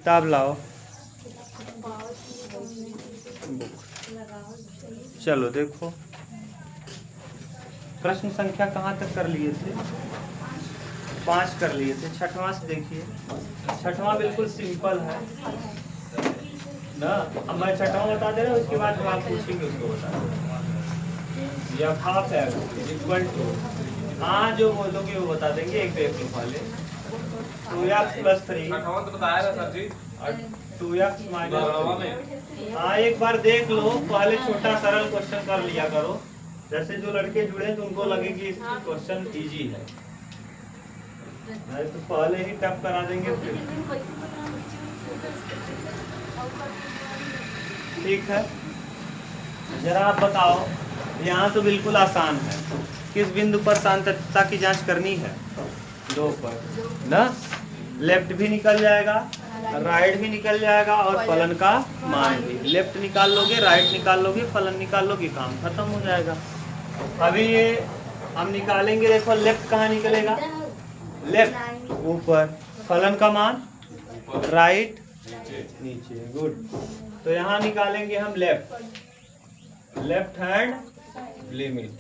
किताब लाओ। बुक। चलो देखो, प्रश्न संख्या कहाँ तक कर लिए थे? 5 कर लिए थे। छठवां से देखिए। छठवां बिल्कुल सिंपल है ना। अब मैं छठवां बता दे रहा हूँ, उसके बाद जो आप पूछेंगे उसको बता दें। या हाफ एक्स इक्वल टू, हाँ जो बोलोगे वो बता देंगे। एक देख लो पहले, 2x + 3 तो बताया ना सर जी, और 2x - 3। हाँ एक बार देख लो पहले, छोटा सरल क्वेश्चन कर लिया करो। जैसे जो लड़के जुड़े तो उनको लगे कि क्वेश्चन इजी है, तो पहले ही टफ करा देंगे फिर। ठीक है, जरा आप बताओ, यहाँ तो बिल्कुल आसान है। किस बिंदु पर सांतत्यता की जांच करनी है? 2 पर ना। लेफ्ट भी निकल जाएगा, राइट भी निकल जाएगा और फलन का मान भी। लेफ्ट निकाल लोगे, राइट निकाल लोगे, फलन निकाल लोगे, काम खत्म हो जाएगा। अभी ये हम निकालेंगे, देखो लेफ्ट कहाँ निकलेगा? लेफ्ट ऊपर, फलन का मान राइट नीचे। गुड। तो यहाँ निकालेंगे हम लेफ्ट हैंड लिमिट,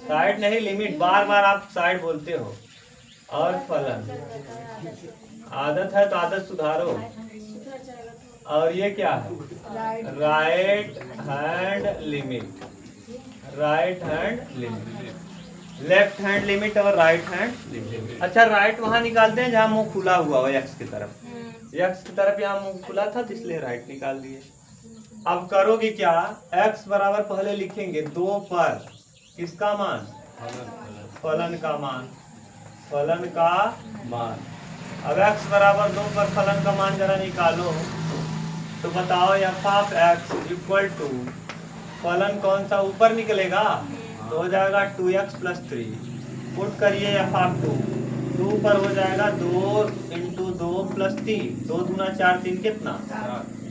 साइड नहीं लिमिट, बार बार आप साइड बोलते हो। और फलन, आदत है तो आदत सुधारो। और ये क्या है? Right hand limit, right hand limit, left hand limit और राइट हैंड लिमिट। अच्छा, राइट वहां निकालते हैं जहां मुंह खुला हुआ हो, एक्स की तरफ। एक्स की तरफ यहाँ मुंह खुला था तो इसलिए राइट निकाल दिए। अब करोगे क्या? x बराबर पहले लिखेंगे 2 पर किसका मान? फलन का मान, फलन का मान। अब x बराबर 2 पर फलन का मान जरा निकालो, तो बताओ f(x) इक्वल टू, फलन कौन सा ऊपर निकलेगा तो हो जाएगा 2x + 3। पुट करिए f(2), 2 पर हो जाएगा 2 × 2 + 3, 2 दूना 4, 3 कितना?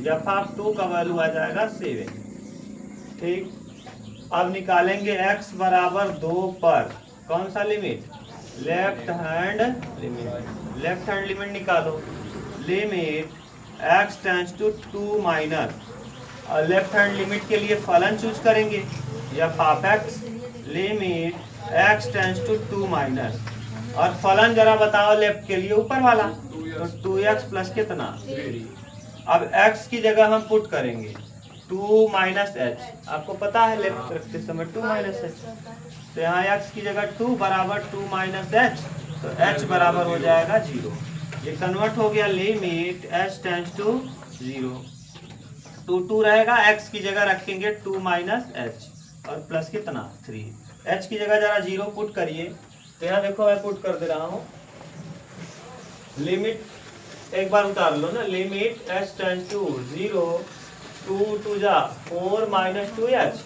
f(2) का वैल्यू आ जाएगा 7। ठीक, अब निकालेंगे x बराबर 2 पर कौन सा limit? Left hand limit. Left hand limit निकालो, limit x tends to 2 minus, और लेफ्ट हैंड लिमिट के लिए फलन चूज करेंगे f(x) limit x tends to 2 minus, और फलन जरा बताओ लेफ्ट के लिए ऊपर वाला, तो 2x प्लस कितना? 3। अब x की जगह हम पुट करेंगे 2 - h, आपको पता है लेफ्ट रखते समय 2 - h, तो यहाँ x की जगह 2 बराबर 2 - h, तो h बराबर हो जाएगा 0। ये कन्वर्ट हो गया, लिमिट h टेंड्स टू 0, 2 रहेगा, x की जगह रखेंगे 2 - h और प्लस कितना? 3। h की जगह जरा 0 पुट करिए, तो यहाँ देखो मैं पुट कर दे रहा हूँ। लिमिट एक बार उतार लो ना, लिमिट h टेंड्स टू 0, 2 2 जा 4 - 2h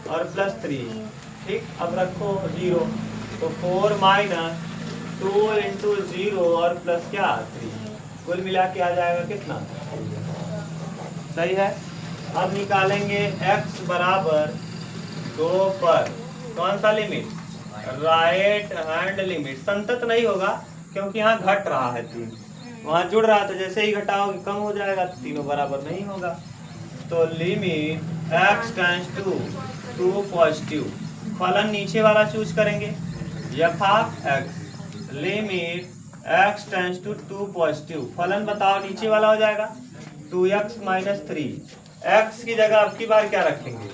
और प्लस 3। ठीक, अब रखो 0, तो 4 - 2 × 0 और प्लस क्या? 3, कुल मिला के आ जाएगा कितना? सही है। अब निकालेंगे x बराबर 2 पर कौन सा लिमिट? Right hand limit. संतत नहीं होगा क्योंकि यहाँ घट रहा है 3, वहाँ जुड़ रहा था, जैसे ही घटाओगे कम हो जाएगा, तो तीनों बराबर नहीं होगा। तो limit x tends to 2 positive, फलन नीचे वाला चूज करेंगे f(x) limit x tends to 2 positive, फलन बताओ नीचे वाला हो जाएगा 2x - 3। x की जगह अब की बार क्या रखेंगे?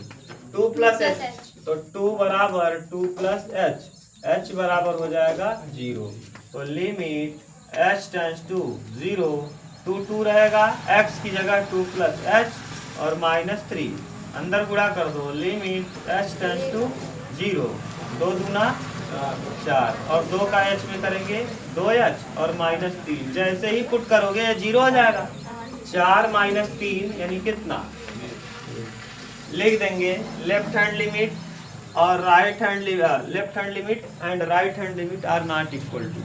2 + h, तो 2 बराबर 2 + h, h बराबर हो जाएगा 0। तो लिमिट h टेंड्स टू 0, 2 2 रहेगा, x की जगह 2 + h और -3, अंदर गुणा कर दो, लिमिट h टेंड्स टू 0, 2 दूना 4 और 2 का h में करेंगे 2h और -3। जैसे ही पुट करोगे 0 हो जाएगा, 4 - 3 यानी कितना? लिख देंगे लेफ्ट हैंड लिमिट और right hand left hand limit and right hand limit are not equal to.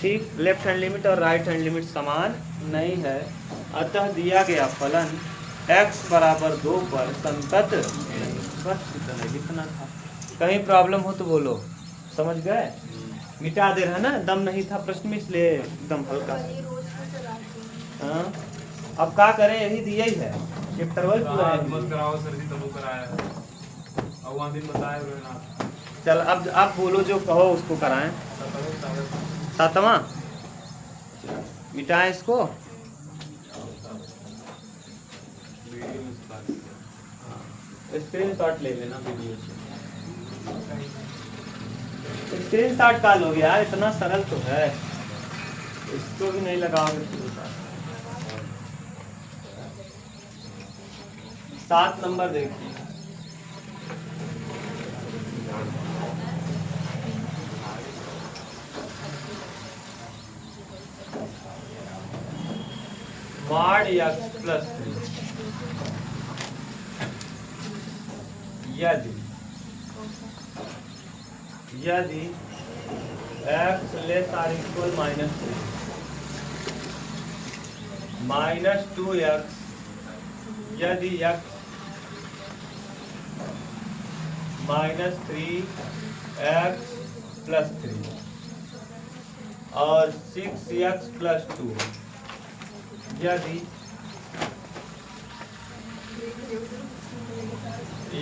ठीक, लेफ्ट हैंड लिमिट और राइट हैंड लिमिट समान नहीं है, अतः दिया गया फलन x बराबर 2 पर संतत नहीं। बस इतना लिखना था। कहीं प्रॉब्लम हो तो बोलो, समझ गए? मिटा दे रहा है ना, दम नहीं था प्रश्न में इसलिए एकदम हल्का। हाँ अब क्या करें, यही दिया ही है चैप्टर वाइज पूरा है। मत कराओ सर जी, तब वो कराया अब वहाँ दिन बताया ना। चल अब आप बोलो जो कहो उसको कराएं। 7वां मिटाएं इसको। स्क्रीन शॉट ले लेना वीडियो से। स्क्रीन शॉट का लोगे यार, इतना सरल तो है, इसको भी नहीं लगाओगे। 7 नंबर देखिए। मॉड x प्लस 3 यदि x less or equal -3 -2x यदि x -3x प्लस 3 और 6x प्लस 2 यदि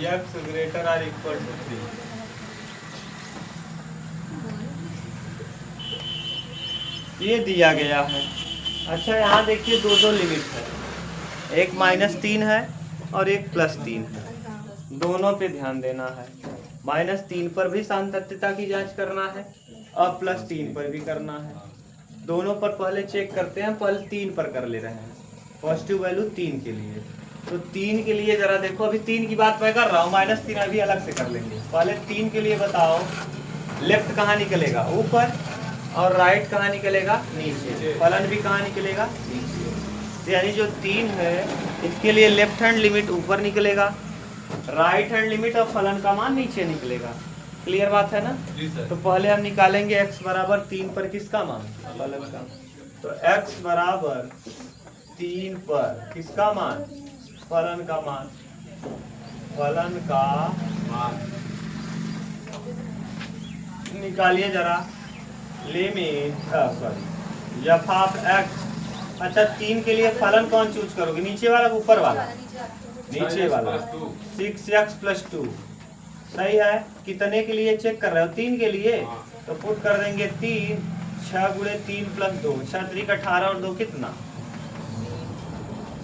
x greater or equal to 3। ये दिया गया है। अच्छा यहाँ देखिए दो लिमिट है, एक -3 है और एक +3 है, दोनों पे ध्यान देना है। -3 पर भी सातत्यता की जांच करना है और +3 पर भी करना है। दोनों पर पहले चेक करते हैं, पहले 3 पर कर ले रहे हैं, पॉजिटिव वैल्यू 3 के लिए। तो 3 के लिए जरा देखो, अभी 3 की बात मैं कर रहा हूँ, -3 अभी अलग से कर लेंगे। पहले 3 के लिए बताओ, लेफ्ट कहाँ निकलेगा, ऊपर, और राइट कहाँ निकलेगा, नीचे। फलन भी कहाँ निकलेगा, नीचे। यानी जो 3 है इसके लिए लेफ्ट हैंड लिमिट ऊपर निकलेगा, राइट हैंड लिमिट और फलन का मान नीचे निकलेगा। क्लियर बात है ना? जी सर। तो पहले हम निकालेंगे x बराबर 3 पर किसका मान, फलन का। तो x बराबर 3 पर किसका मान, फलन का मान। फलन का मान निकालिए जरा, limit sorry F of x। अच्छा 3 के लिए फलन कौन चूज करोगे, नीचे वाला ऊपर वाला, नीचे वाला 6x प्लस 2। सही है। कितने के लिए चेक कर रहे हो, 3 के लिए, तो पुट कर देंगे 3, 6 गुणे 3 प्लस 2, 6 3 18 और 2 कितना,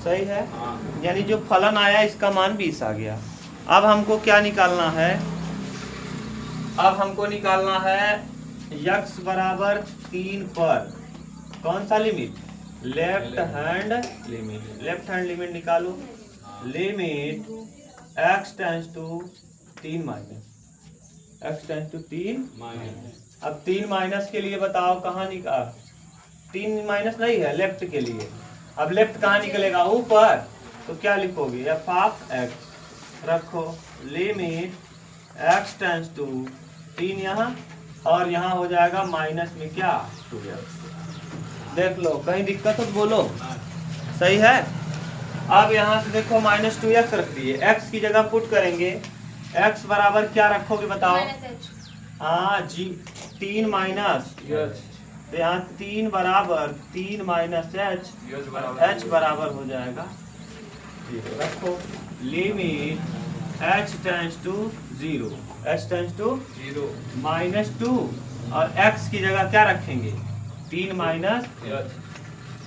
सही है। यानी जो फलन आया इसका मान 20 आ गया। अब हमको क्या निकालना है, अब हमको निकालना है x बराबर 3 पर कौन सा limit, left hand limit. Left hand limit निकालो, limit x tends to 3 minus, x tends to 3 minus. अब 3 माइनस के लिए बताओ कहाँ निकाल, 3 माइनस नहीं है लेफ्ट के लिए। अब लेफ्ट कहाँ निकलेगा, ऊपर, तो क्या लिखोगे, एफ ऑफ x रखो, लिमिट x टेंस टू 3 यहाँ, और यहाँ हो जाएगा माइनस में क्या 2x। देख लो कहीं दिक्कत हो तो बोलो, सही है। अब यहाँ से देखो -2x रख दिए, x की जगह पुट करेंगे, x बराबर क्या रखोगे बताओ, हाँ जी 3 माइनस, तो यहाँ 3 बराबर 3 माइनस h बराबर हो जाएगा 0। रखो, limit h tends to 0, h tends to 0 -2, और x की जगह क्या रखेंगे, 3 माइनस।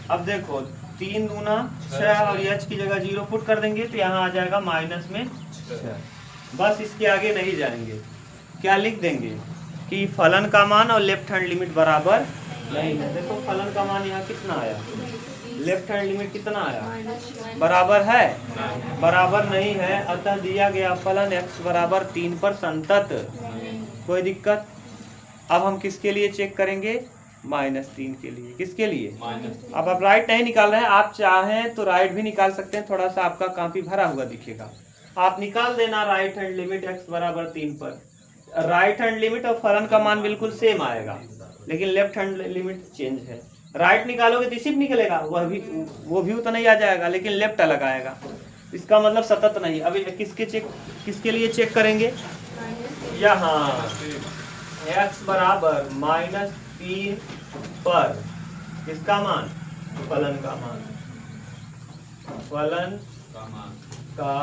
अब देखो 3 दूना 6 और h की जगह 0 पुट कर देंगे, तो यहाँ आ जाएगा माइनस में 6। बस इसके आगे नहीं जाएंगे। क्या लिख देंगे कि फलन का मान और लेफ्ट हैंड लिमिट बराबर नहीं है। देखो फलन का मान यहाँ कितना आया, लेफ्ट हैंड लिमिट कितना आया, बराबर है, बराबर नहीं है। अतः दिया गया फलन x बराबर 3 पर संतत। कोई दिक्कत। अब हम किसके लिए चेक करेंगे, -3 के लिए। किसके लिए, अब आप राइट नहीं निकाल रहे हैं, आप चाहें तो राइट भी निकाल सकते हैं, थोड़ा सा आपका काफी भरा हुआ दिखेगा। आप निकाल देना राइट हैंड लिमिट x बराबर 3 पर। राइट हैंड लिमिट और फलन का मान बिल्कुल सेम आएगा, लेकिन लेफ्ट हैंड लिमिट चेंज है। राइट निकालोगे तो सिर्फ निकलेगा, वो भी उतना ही आ जाएगा, लेकिन लेफ्ट अलग आएगा। इसका मतलब सतत नहीं। अभी किसके लिए चेक करेंगे, यहाँ x बराबर -3 पर किसका मान, फलन का मान। फलन का मान का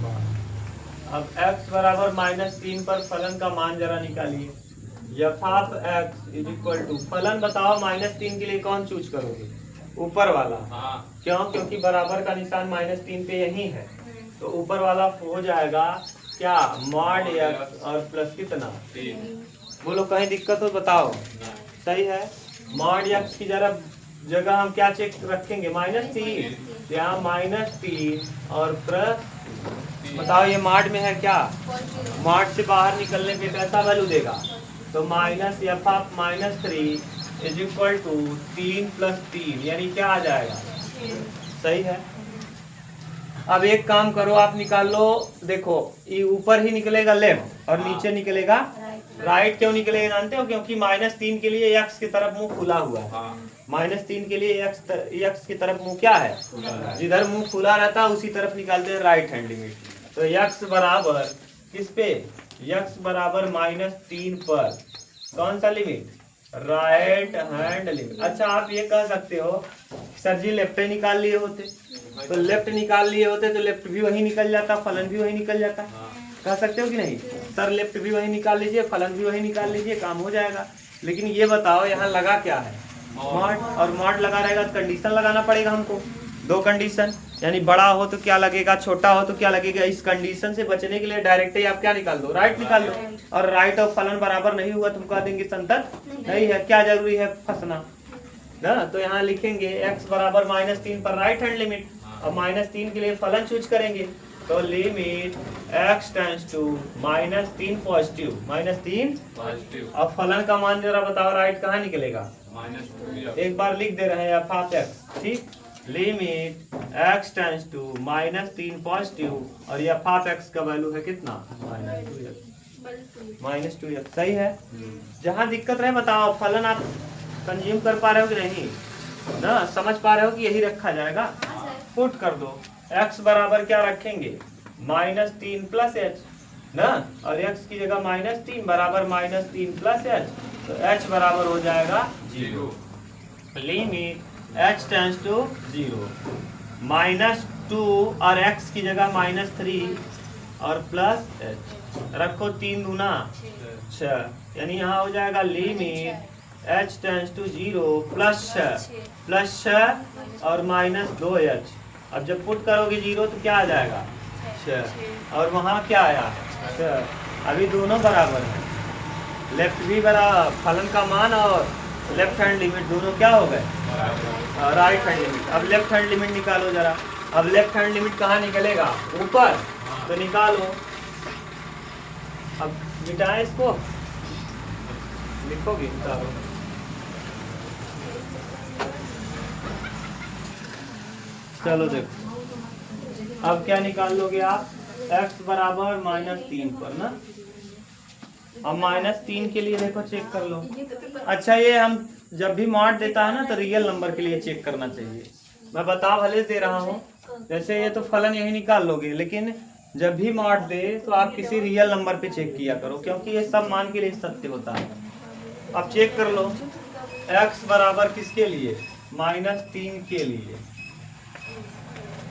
मान। अब x बराबर -3 पर फलन का मान जरा निकालिए। f of x is equal to, फलन बताओ -3 के लिए कौन चूज करोगे? ऊपर वाला। हाँ क्यों? क्योंकि बराबर का निशान -3 पे यही है, तो ऊपर वाला हो जाएगा क्या, मॉड x और प्लस कितना, 3 बोलो कहीं दिक्कत हो बताओ। ना सही है। मॉड x की जरा जगह हम क्या चेक रखेंगे, -3, यहाँ -3 और प्लस, बताओ ये मॉड में है क्या, मॉड से बाहर निकलने पे कैसा वैल्यू देगा, तो -f of -3 is equal to 3 + 3, यानी क्या आ जाएगा, सही है। अब एक काम करो, आप निकाल लो, देखो ये ऊपर ही निकलेगा लेफ्ट और नीचे निकलेगा राइट। क्यों निकलेगा जानते हो? क्योंकि -3 के लिए x की तरफ मुंह खुला हुआ है। हाँ -3 के लिए x की तरफ मुंह क्या है, खुला है। जिधर मुंह खुला रहता है उसी तरफ निकालते हैं राइट हैंड लिमिट। तो x बराबर किस पे, x बराबर -3 पर कौन सा लिमिट, राइट हैंड लिमिट। अच्छा आप ये कह सकते हो सर जी लेफ्ट ही निकाल लिए होते, तो लेफ्ट निकाल लिए होते तो लेफ्ट भी वही निकल जाता, फलन भी वही निकल जाता। हाँ कह सकते हो कि नहीं, सर लेफ्ट भी वही निकाल लीजिए, फलन भी वही निकाल लीजिए, काम हो जाएगा। लेकिन ये बताओ यहाँ लगा क्या है, मॉड, और मॉड लगा रहेगा तो कंडीशन लगाना पड़ेगा हमको, 2 कंडीशन, यानी बड़ा हो तो क्या लगेगा, छोटा हो तो क्या लगेगा। इस कंडीशन से बचने के लिए डायरेक्ट ही आप क्या निकाल दो, राइट निकाल दो, और राइट और फलन बराबर नहीं हुआ तुम कह देंगे संतत नहीं है, क्या जरूरी है फंसना ना। तो यहाँ लिखेंगे x बराबर -3 पर राइट हैंड लिमिट, और -3 के लिए फलन चूज करेंगे, तो limit x tends to -3 positive, -3, positive अब फलन का मान जरा बताओ राइट कहाँ निकलेगा, -2 एक बार लिख दे रहे हैं f ऑफ x, ठीक, limit x tends to -3 positive, और ये f ऑफ x का वैल्यू है कितना, -2x, सही है। जहाँ दिक्कत रहे बताओ, फलन आप कंज्यूम कर पा रहे हो कि नहीं ना, समझ पा रहे हो कि यही रखा जाएगा, पुट कर दो। x बराबर क्या रखेंगे, -3 + h ना, और x की जगह -3 बराबर -3 + h, तो h बराबर हो जाएगा 0। लिमिट h टेंड्स टू 0, -2 और x की जगह -3 और प्लस h, रखो 3 दूना 6, यानी यहाँ हो जाएगा limit h tends to 0 plus 6 और -2h। अब जब पुट करोगे 0 तो क्या आ जाएगा, 6, और वहाँ क्या आया 6। अभी दोनों बराबर है, लेफ्ट भी बराबर, फलन का मान और लेफ्ट हैंड लिमिट दोनों क्या हो गए, राइट हैंड लिमिट। अब लेफ्ट हैंड लिमिट निकालो जरा, अब लेफ्ट हैंड लिमिट कहाँ निकलेगा, ऊपर, तो निकालो। अब मिटाएं इसको, लिखोगे निकालो, चलो देखो अब क्या निकाल लोगे आप, x बराबर -3 पर ना, अब -3 के लिए देखो चेक कर लो। अच्छा ये हम जब भी मॉड देता है ना तो रियल नंबर के लिए चेक करना चाहिए, मैं बता भले दे रहा हूँ, जैसे ये तो फलन यही निकाल लोगे, लेकिन जब भी मॉड दे तो आप किसी रियल नंबर पे चेक किया करो, क्योंकि ये सब मान के लिए सत्य होता है। अब चेक कर लो x बराबर किसके लिए, -3 के लिए,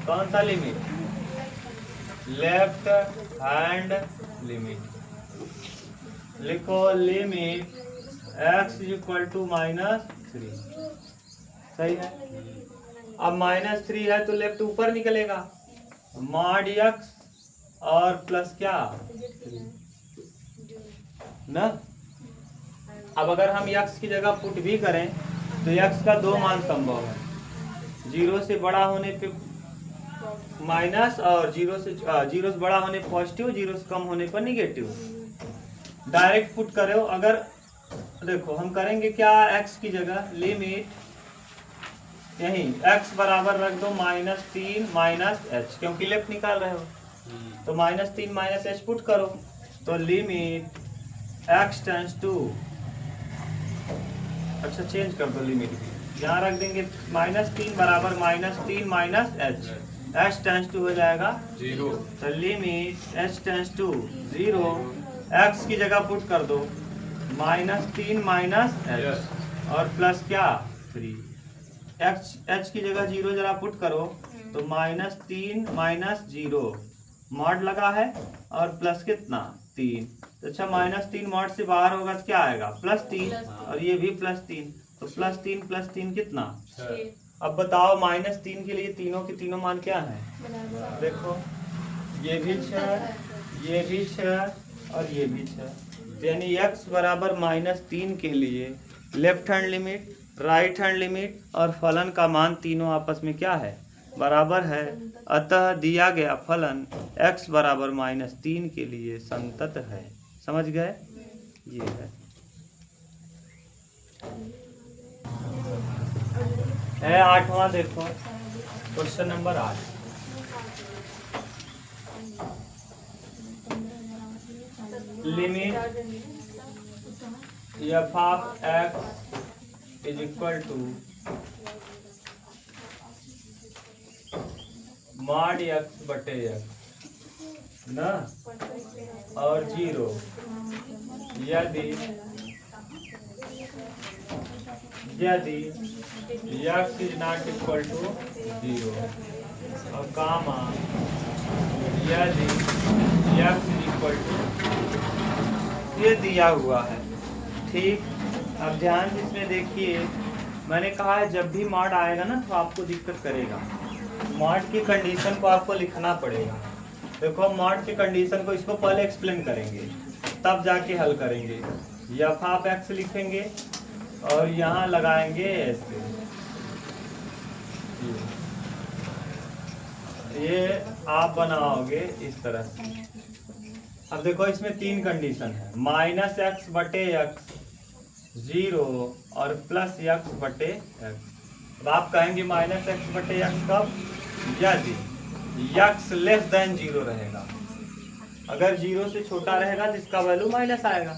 कौन सा लिमिट, लेफ्ट हैंड लिमिट, लिखो लिमिट x इक्वल टू -3, सही है। अब -3 है तो लेफ्ट ऊपर निकलेगा, मॉड x और प्लस क्या 3 ना। अब अगर हम x की जगह पुट भी करें तो x का 2 मान संभव है, 0 से बड़ा होने पे माइनस, और 0 से बड़ा होने पॉजिटिव, 0 से कम होने पर निगेटिव। डायरेक्ट पुट करो, अगर देखो हम करेंगे क्या, x की जगह लिमिट यही x बराबर रख दो -3 -h, क्योंकि लेफ्ट निकाल रहे हो, तो -3 -h पुट करो, तो लिमिट x टेंड्स टू, अच्छा चेंज कर दो लिमिट भी, यहाँ रख देंगे -3 बराबर -3 -h, h टेंड्स टू हो जाएगा 0, तो limit h tends to 0, x की जगह पुट कर दो -3 -h और प्लस क्या 3, h की जगह 0 जरा पुट करो, तो -3 -0 मॉड लगा है और प्लस कितना 3। तो अच्छा -3 मॉड से बाहर होगा तो क्या आएगा +3 और ये भी +3 तो +3 कितना 6। अब बताओ -3 के लिए तीनों के तीनों मान क्या है देखो ये भी 6 ये भी 6 और ये भी 6 यानी x बराबर -3 के लिए left hand limit right hand limit और फलन का मान तीनों आपस में क्या है बराबर है। अतः दिया गया फलन x बराबर -3 के लिए संतत है। समझ गए ये है 8वां देखो question number 8 limit f of x is equal to mod x बटे x ना और 0 यदि x is not equal to 0 और कामा यदि x इज इक्वल टू ये दिया हुआ है। ठीक, अब ध्यान से इसमें देखिए मैंने कहा है जब भी मॉड आएगा ना तो आपको दिक्कत करेगा। मॉड की कंडीशन को आपको लिखना पड़ेगा। देखो मॉड की कंडीशन को इसको पहले एक्सप्लेन करेंगे तब जाके हल करेंगे। f ऑफ x लिखेंगे और यहाँ लगाएंगे ऐसे ये आप बनाओगे इस तरह से। अब देखो इसमें 3 कंडीशन है -x बटे x 0 और +x बटे x। अब आप कहेंगे -x बटे x कब यदि x लेस देन 0 रहेगा। अगर 0 से छोटा रहेगा तो इसका वैल्यू माइनस आएगा,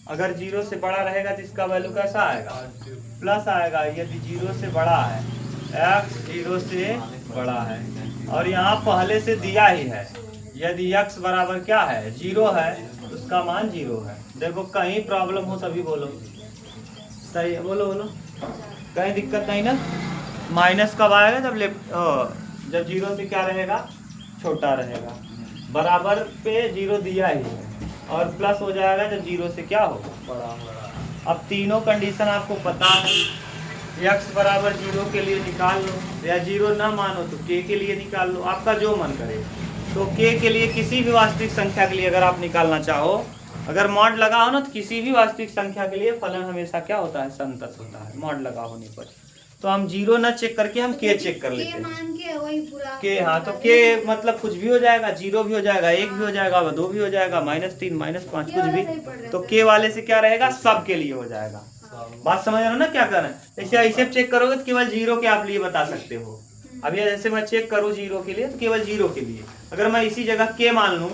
अगर 0 से बड़ा रहेगा तो इसका वैल्यू कैसा आएगा प्लस आएगा। यदि 0 से बड़ा है x 0 से बड़ा है और यहाँ पहले से दिया ही है यदि x बराबर क्या है 0 है तो उसका मान 0 है। देखो कहीं प्रॉब्लम हो तभी बोलो, सही है बोलो कहीं दिक्कत नहीं ना। माइनस कब आएगा जब 0 से क्या रहेगा छोटा रहेगा, बराबर पे 0 दिया ही है और प्लस हो जाएगा जब 0 से क्या हो बड़ा। अब तीनों कंडीशन आपको पता है। x बराबर 0 के लिए निकाल लो या 0 ना मानो तो k के लिए निकाल लो, आपका जो मन करे। तो k के लिए किसी भी वास्तविक संख्या के लिए अगर आप निकालना चाहो, अगर मॉड लगा हो ना तो किसी भी वास्तविक संख्या के लिए फलन हमेशा क्या होता है संतत होता है मॉड लगा होने पर। तो हम 0 ना चेक करके हम k चेक कर लेते हैं k। हाँ तो k मतलब कुछ भी हो जाएगा, 0 भी हो जाएगा, 1 भी हो जाएगा, 2 भी हो जाएगा, -3 -5 कुछ भी। तो k वाले से क्या रहेगा सब के लिए हो जाएगा। बात समझ रहे हो ना क्या कर रहे हैं। ऐसे ऐसे चेक करोगे तो केवल 0 के आप लिए बता सकते हो। अब ये जैसे मैं चेक करूँ 0 के लिए तो केवल 0 के लिए अगर मैं इसी जगह k मान लूँ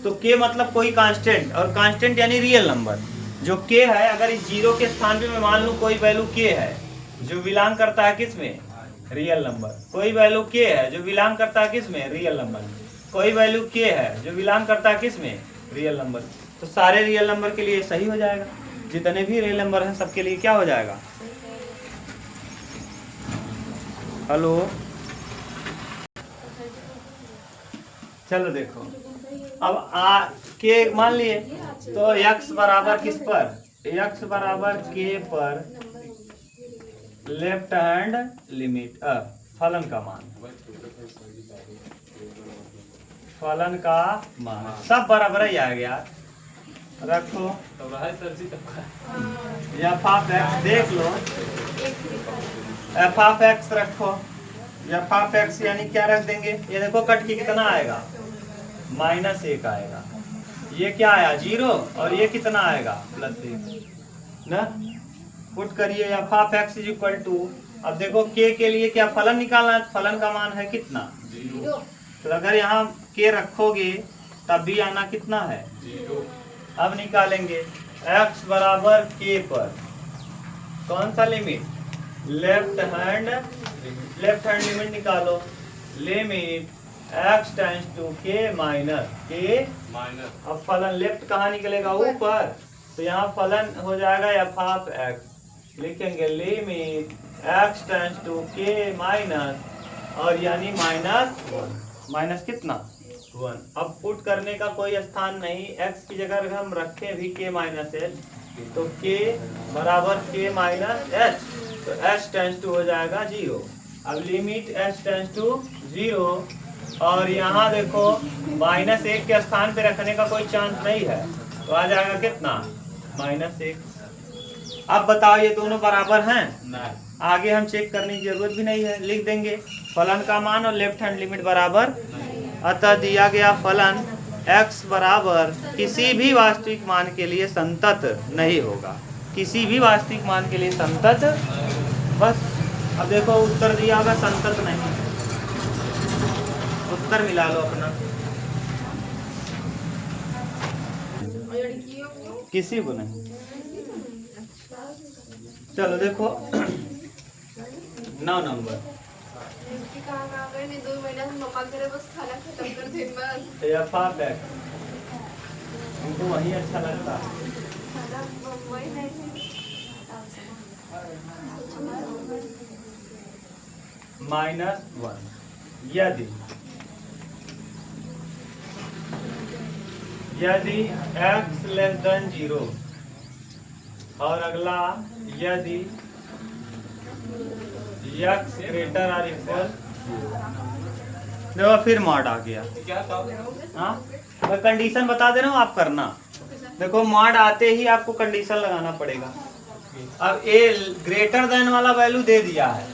तो k मतलब कोई कांस्टेंट, और कांस्टेंट यानी रियल नंबर जो k है। अगर इस 0 के स्थान पे मैं मान लूँ कोई वैल्यू k है जो बिलोंग करता है किस में रियल नंबर, कोई वैल्यू k है जो बिलोंग करता है किस में रियल नंबर, कोई वैल्यू k है जो बिलोंग करता है किस में रियल नंबर। तो सारे रियल नंबर के लिए सही हो जाएगा, जितने भी रियल नंबर हैं सबके लिए क्या हो जाएगा। हेलो चलो देखो अब के मान लिए तो x बराबर किस पर, x बराबर k पर लेफ्ट हैंड लिमिट फलन का मान, फलन का मान सब बराबर ही आ गया। रखो f ऑफ x देख लो, f ऑफ x रखो, f ऑफ x यानी क्या रख देंगे ये देखो कट के कितना आएगा -1 आएगा। ये क्या आया 0 और ये कितना आएगा +1 ना। पुट करिए f of x is equal to, अब देखो k के लिए क्या फलन निकालना है, फलन का मान है कितना 0। तो अगर यहाँ k रखोगे तब भी आना कितना है 0। अब निकालेंगे x बराबर k पर कौन सा लिमिट लेफ्ट हैंड लिमिट निकालो। Limit x tends to k minus अब फलन लेफ्ट कहाँ निकलेगा ऊपर, तो यहाँ फलन हो जाएगा f ऑफ x। लिखेंगे limit x tends to k minus और यानी माइनस कितना 1। अब पुट करने का कोई स्थान नहीं, x की जगह अगर हम रखें भी k माइनस एच तो k बराबर k माइनस एच, तो h टेंस टू हो जाएगा 0। अब लिमिट h टेंस टू 0 और यहाँ देखो -1 के स्थान पे रखने का कोई चांस नहीं है, तो आ जाएगा कितना -1। अब बताओ ये दोनों बराबर हैं? नहीं। आगे हम चेक करने की जरूरत भी नहीं है, लिख देंगे फलन का मान और लेफ्ट हैंड लिमिट बराबर। अतः दिया गया फलन x बराबर किसी भी वास्तविक मान के लिए संतत नहीं होगा, किसी भी वास्तविक मान के लिए संतत। बस अब देखो उत्तर दिया होगा संतत नहीं, उत्तर मिला लो अपना। किसी को नहीं। चलो देखो 9 नंबर। हमको वही अच्छा लगता है। -1 यदि x लेस देन 0 और अगला यदि x ग्रेटर और इक्वल, देखो फिर मॉड आ गया। हाँ मैं कंडीशन बता दे रहा हूँ, आप करना। देखो मॉड आते ही आपको कंडीशन लगाना पड़ेगा। अब ए ग्रेटर देन वाला वैल्यू दे दिया है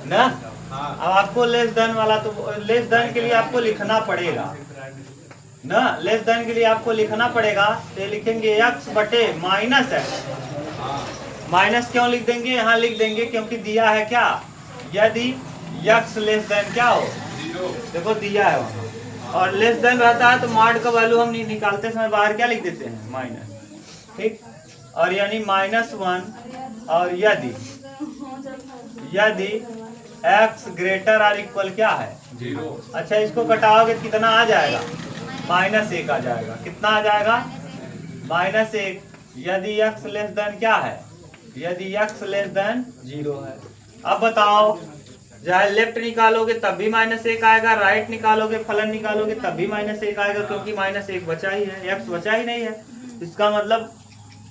ना, अब आपको लेस देन वाला, तो लेस देन के लिए आपको लिखना पड़ेगा ना, लेस देन के लिए आपको लिखना पड़ेगा। तो लिखेंगे x बटे माइनस है। माइनस क्यों लिख देंगे? यहाँ लिख देंगे क्योंकि दिया है क्या, यदि x लेस देन क्या हो 0, देखो दिया है वहाँ, और लेस देन रहता है तो मॉड का वैल्यू हम निकालते समय बाहर क्या लिख देते हैं माइनस, ठीक। और यानी -1 और यदि x ग्रेटर और इक्वल क्या है 0। अच्छा इसको घटाओगे कितना आ जाएगा? -1 आ जाएगा। कितना आ जाएगा? -1। यदि x लेस देन क्या है, यदि x लेस देन 0 है। अब बताओ चाहे लेफ्ट निकालोगे तब भी -1 आएगा, राइट निकालोगे फलन निकालोगे तब भी -1 आएगा, क्योंकि -1 बचा ही है, x बचा ही नहीं है। इसका मतलब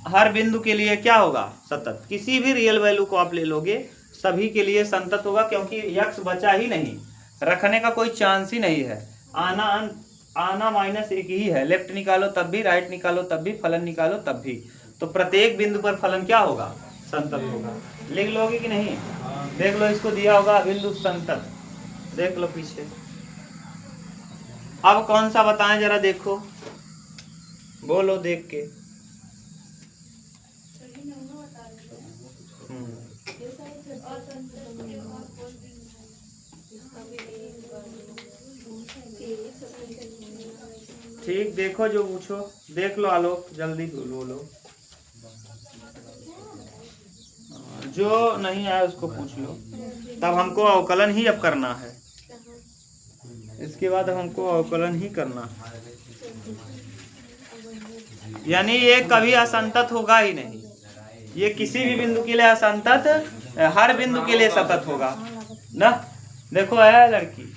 हर बिंदु के लिए क्या होगा? सतत। किसी भी रियल वैल्यू को आप ले लोगे सभी के लिए संतत होगा, क्योंकि x बचा ही नहीं, रखने का कोई चांस ही नहीं है। आना -1 ही है, लेफ्ट निकालो तब भी, राइट निकालो तब भी, फलन निकालो तब भी, तो प्रत्येक बिंदु पर फलन क्या होगा? संतत होगा। लिख लोगे कि नहीं? देख लो, इसको दिया होगा बिंदु संतत, देख लो पीछे। अब कौन सा बताएं जरा, देखो बोलो देख के। ठीक, देखो जो पूछो, देख लो आलोक, जल्दी बोलो। जो नहीं आया उसको पूछ लो। तब हमको अवकलन ही अब करना है, इसके बाद हमको अवकलन ही करना है। यानी ये कभी असंतत होगा ही नहीं, ये किसी भी बिंदु के लिए असंतत, हर बिंदु के लिए सतत होगा ना। देखो है लड़की,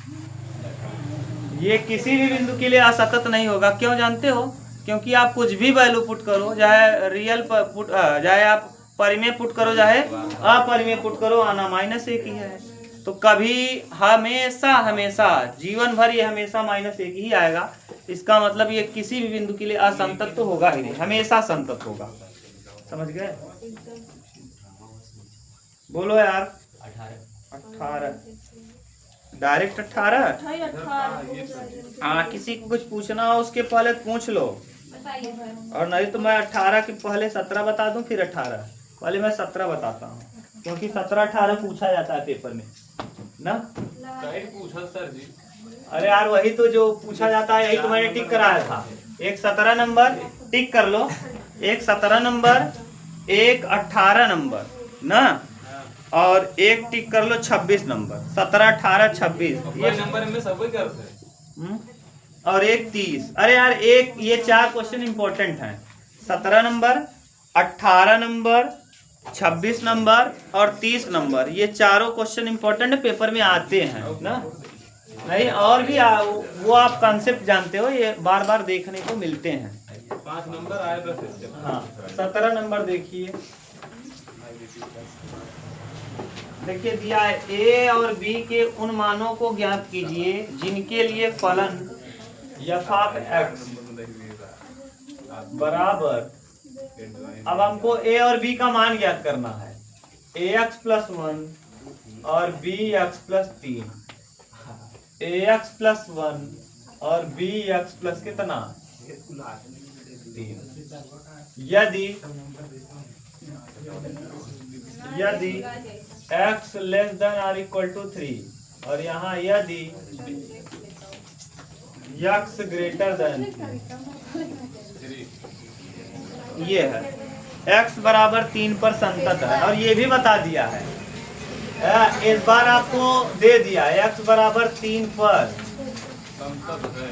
ये किसी भी बिंदु के लिए असतत नहीं होगा। क्यों जानते हो? क्योंकि आप कुछ भी वैल्यू पुट करो, चाहे रियल पुट, चाहे आप परिमेय पुट करो, चाहे अपरिमेय पुट करो, आना -1 ही है। तो कभी हमेशा जीवन भर ये हमेशा -1 ही आएगा। इसका मतलब ये किसी भी बिंदु के लिए असंतत तो होगा ही नहीं, हमेशा संतत होगा। समझ गए? बोलो यार। 18 डायरेक्ट 18। हाँ, किसी को कुछ पूछना हो उसके पहले पूछ लो, और नहीं तो मैं 18 के पहले 17 बता दूं, फिर 18। पहले मैं 17 बताता हूँ, क्योंकि 17-18 पूछा जाता है पेपर में ना। पूछा सर जी। अरे यार वही तो जो पूछा जाता है, यही तो मैंने टिक कराया था। एक 17 नंबर टिक कर लो, एक 17 नंबर, एक 18 नंबर ना, और एक टिक कर लो 26 नंबर। 17, 18, 26 ये नंबर में सब कोई करते, और एक 30। अरे यार एक ये 4 क्वेश्चन इंपॉर्टेंट हैं। 17 नंबर, 18 नंबर, 26 नंबर और 30 नंबर, ये चारों क्वेश्चन इंपॉर्टेंट पेपर में आते हैं ना। नहीं और भी वो आप कॉन्सेप्ट जानते हो, ये बार बार देखने को मिलते हैं। 5 नंबर आए बस। हाँ 17 नंबर देखिए, देखिए दिया है ए और बी के उन मानों को ज्ञात कीजिए जिनके लिए फलन f ऑफ x बराबर, अब हमको ए और बी का मान ज्ञात करना है, ax प्लस 1 और bx प्लस 3, ax प्लस 1 और bx प्लस कितना 3। यदि x लेस देन और इक्वल टू 3 और यहाँ यदि x ग्रेटर देन, ये है x बराबर 3 पर संतत है। और ये भी बता दिया है, इस बार आपको दे दिया x बराबर 3 पर संतत है।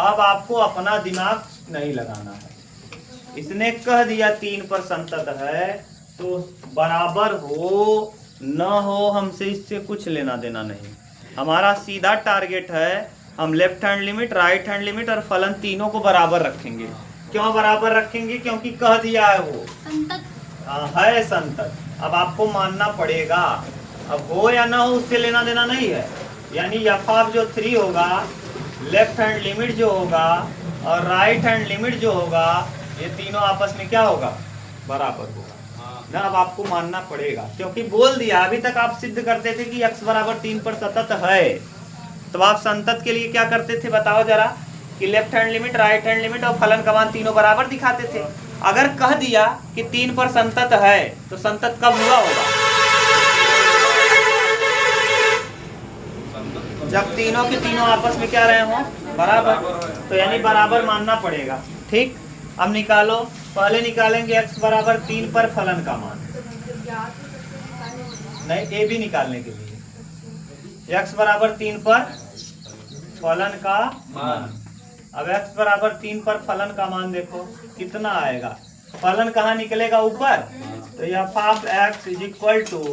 अब आपको अपना दिमाग नहीं लगाना है, इसने कह दिया 3 पर संतत है तो बराबर हो न हो हमसे इससे कुछ लेना देना नहीं। हमारा सीधा टारगेट है हम left hand limit, right hand limit और फलन तीनों को बराबर रखेंगे। क्यों बराबर रखेंगे? क्योंकि कह दिया है वो संतत है संतत। अब आपको मानना पड़ेगा, अब हो या ना हो उससे लेना देना नहीं है। यानी एफ ऑफ जो 3 होगा, लेफ्ट हैंड लिमिट जो होगा और राइट हैंड लिमिट जो होगा, ये तीनों आपस में क्या होगा? बराबर होगा ना। अब आपको मानना पड़ेगा क्योंकि बोल दिया। अभी तक आप सिद्ध करते थे कि x बराबर 3 पर सतत है, तो आप संतत के लिए क्या करते थे बताओ जरा, कि left hand limit, right hand limit और फलन का मान तीनों बराबर दिखाते थे। अगर कह दिया कि 3 पर संतत है तो संतत कब हुआ होगा? जब तीनों के तीनों आपस में क्या रहे हो? बराबर। तो यानी बराबर मानना पड़ेगा। ठीक, अब निकालो, पहले निकालेंगे x बराबर 3 पर फलन का मान, नहीं ए भी निकालने के लिए x बराबर 3 पर फलन का मान। अब x बराबर 3 पर फलन का मान देखो कितना आएगा। फलन कहाँ निकलेगा? ऊपर। तो f of x is equal to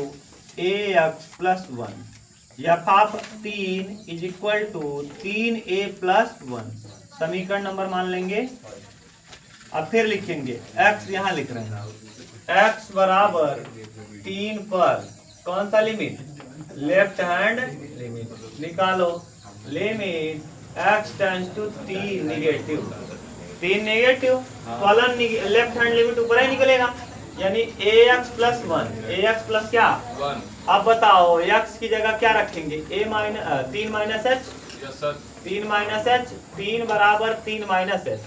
ax plus 1, f of 3 is equal to 3a plus 1। समीकरण नंबर मान लेंगे। अब फिर लिखेंगे x, यहाँ लिख रहे हैं x बराबर 3 पर कौन सा लिमिट? Left hand limit. निकालो limit x tends to 3 negative, 3 negative, फलन लेफ्ट हैंड लिमिट ऊपर ही निकलेगा, यानी ax प्लस 1, ax प्लस क्या 1। अब बताओ x की जगह क्या रखेंगे? 3 माइनस h, 3 माइनस h, 3 बराबर 3 माइनस h,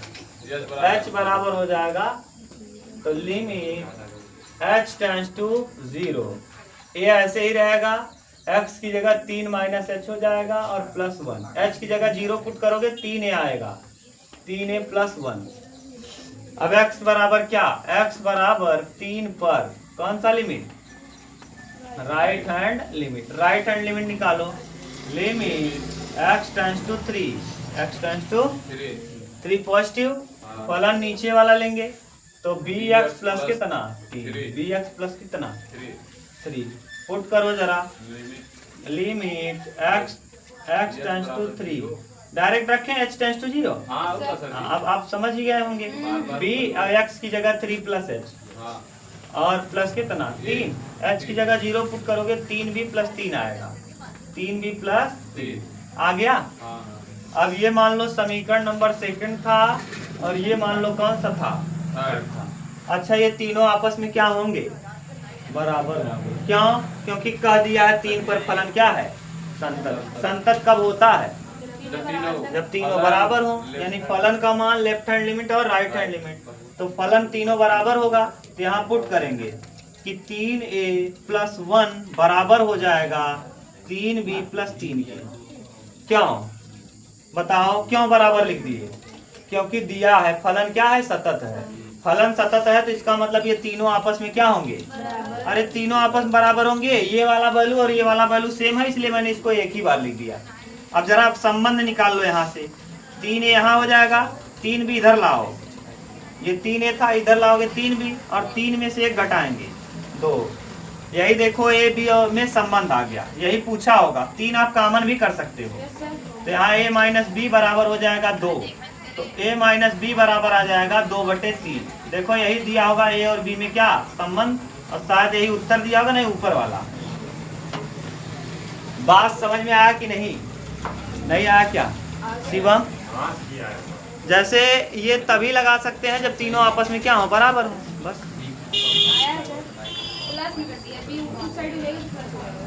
h बराबर हो जाएगा तो लिमिट h टेंड्स टू 0, ये ऐसे ही रहेगा, x की जगह 3 माइनस h हो जाएगा और प्लस 1, h की जगह 0 पुट करोगे 3a आएगा, 3a प्लस 1। अब x बराबर क्या? x बराबर 3 पर कौन सा limit? Right hand limit. Right hand limit निकालो, limit x tends to 3, x tends to 3 positive, फलन नीचे वाला लेंगे तो bx प्लस कितना 3, bx प्लस कितना 3, पुट करो जरा, limit x tends to 3, direct रखें h टेंड्स टू 0। अब आप समझ ही गए होंगे, bx की जगह 3 प्लस h और प्लस कितना 3, h की जगह 0 पुट करोगे 3b प्लस 3 आएगा, 3b प्लस 3 आ गया। अब ये मान लो समीकरण नंबर 2 था और ये मान लो कौन सा था? अच्छा, ये तीनों आपस में क्या होंगे? बराबर होंगे। क्यों? क्योंकि कह दिया है 3 पर फलन क्या है? संतत। संतत कब होता है? जब तीनों बराबर हो, यानी फलन का मान लेफ्ट हैंड लिमिट और राइट हैंड लिमिट, तो फलन तीनों बराबर होगा। तो यहाँ पुट करेंगे कि 3a प्लस 1 बराबर हो जाएगा 3b प्लस 3a। क्यों बताओ, क्यों बराबर लिख दिए? क्योंकि दिया है फलन क्या है? सतत है। फलन सतत है तो इसका मतलब ये तीनों आपस में क्या होंगे? अरे तीनों आपस में बराबर होंगे, ये वाला वैल्यू और ये वाला वैल्यू सेम है, इसलिए मैंने इसको एक ही बार लिख दिया। अब जरा आप संबंध निकाल लो, यहाँ से 3 यहाँ हो जाएगा, 3 भी इधर लाओ, ये 3a था, इधर लाओगे 3b और 3 में से 1 घटाएंगे 2। यही देखो a b और में संबंध आ गया, यही पूछा होगा। 3 आप कॉमन भी कर सकते हो, तो यहाँ a माइनस बी बराबर हो जाएगा 2, तो a माइनस बी बराबर आ जाएगा 2/3। देखो यही दिया होगा a और b में क्या संबंध, और शायद यही उत्तर दिया होगा, नहीं ऊपर वाला। बात समझ में आया कि नहीं? नहीं आया क्या शिवम? हाँ किया है। जैसे ये तभी लगा सकते हैं जब तीनों आपस में क्या हो, बराबर हो, बस। प्लस में कर दिया, बी उस साइड हो जाएगी प्लस हो जाएगा।